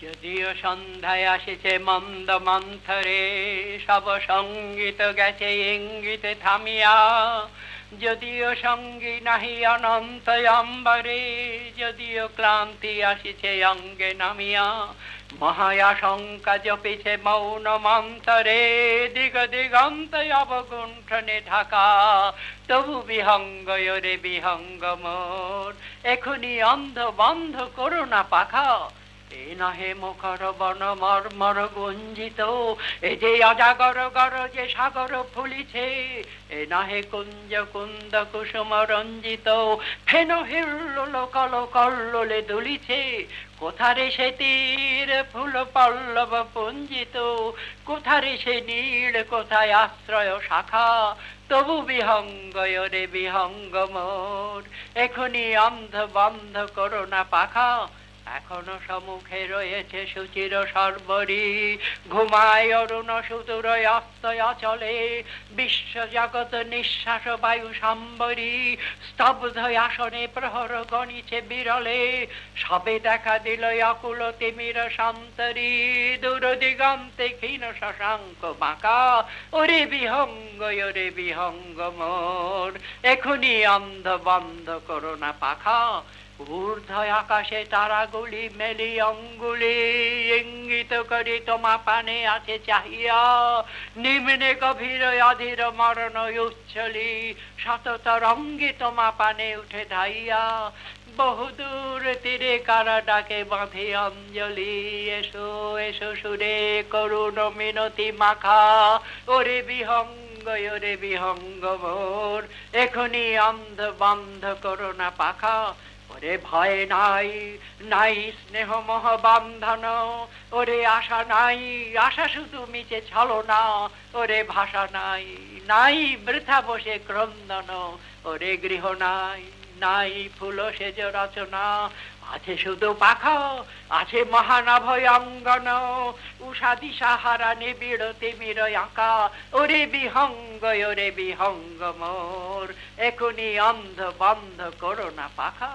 যদিও সন্ধ্যায় আসিছে মন্দ মন্থরে, সব সঙ্গীত গেছে ইঙ্গিতে থামিয়া। যদিও সঙ্গী নাহি অনন্ত অম্বরে, যদিও ক্লান্তি আসিছে অঙ্গে নামিয়া। মহায়াশঙ্কা জপিছে মৌন মন্তরে, দিগ দিগন্ত অবগুণ্ঠনে ঢাকা। তবু বিহঙ্গ রে বিহঙ্গ মোর, এখনি অন্ধ বন্ধ করো না পাখা। এ নহে মুখর বন মর্মর গুঞ্জিত, এ যে অজাগর গর যে সাগর ফুলিছে। এ নহে কুঞ্জ কুন্দ কুসুম রঞ্জিত, ফেন হিল্লোল কল কল্লোলে দুলিছে। কোথারে সে তীর ফুল পল্লব পুঞ্জিত, কোথারে সে নীড় কোথায় আশ্রয় শাখা। তবু বিহঙ্গ রে বিহঙ্গ মোর, এখনি অন্ধ বন্ধ করো না পাখা। এখনো সম্মুখে রয়েছে সুচির সর্বরী, ঘুমায় অরুণ সুদূর অস্ত অচলে। বিশ্ব জগৎ নিঃশ্বাস বায়ু সম্বরী, স্তব্ধ আসনে প্রহর গণিছে বিরলে। সবে দেখা দিল অকুল তিমির সন্তরী, দূর দিগন্তে ক্ষীণ শশাঙ্ক বাঁকা। ওরে বিহঙ্গ ওরে বিহঙ্গ মোর, এখনি অন্ধ বন্ধ করো না পাখা। ঊর্ধ্ব আকাশে তারাগুলি মেলি অঙ্গুলি, ইঙ্গিত করি তোমা পানে আছে চাহিয়া। নিম্নে গভীর অধীর মরণ উচ্ছলি, শত রঙ্গে তোমা পানে উঠে ধাইয়া। বহুদূর তীরে কারা ডাকে বাঁধে অঞ্জলি, এসো এসো সুরে করুণ মিনতি মাখা। ওরে বিহঙ্গ ওরে বিহঙ্গ মোর, এখনি অন্ধ বন্ধ করো না পাখা। ওরে ভয় নাই নাই স্নেহ মোহ বান্ধন, ওরে আশা নাই আশা শুধু মিছে ছলনা। ওরে ভাষা নাই নাই বৃথা বসে ক্রন্দন, ওরে গৃহ নাই নাই ফুল সেজ রচনা। আছে শুধু পাখা আছে মহানভয় অঙ্গন, উষাদি সাহারা নিবিড় তিমির আঁকা। ওরে বিহঙ্গ ওরে বিহঙ্গ মোর, এখনি অন্ধ বন্ধ করো না পাখা।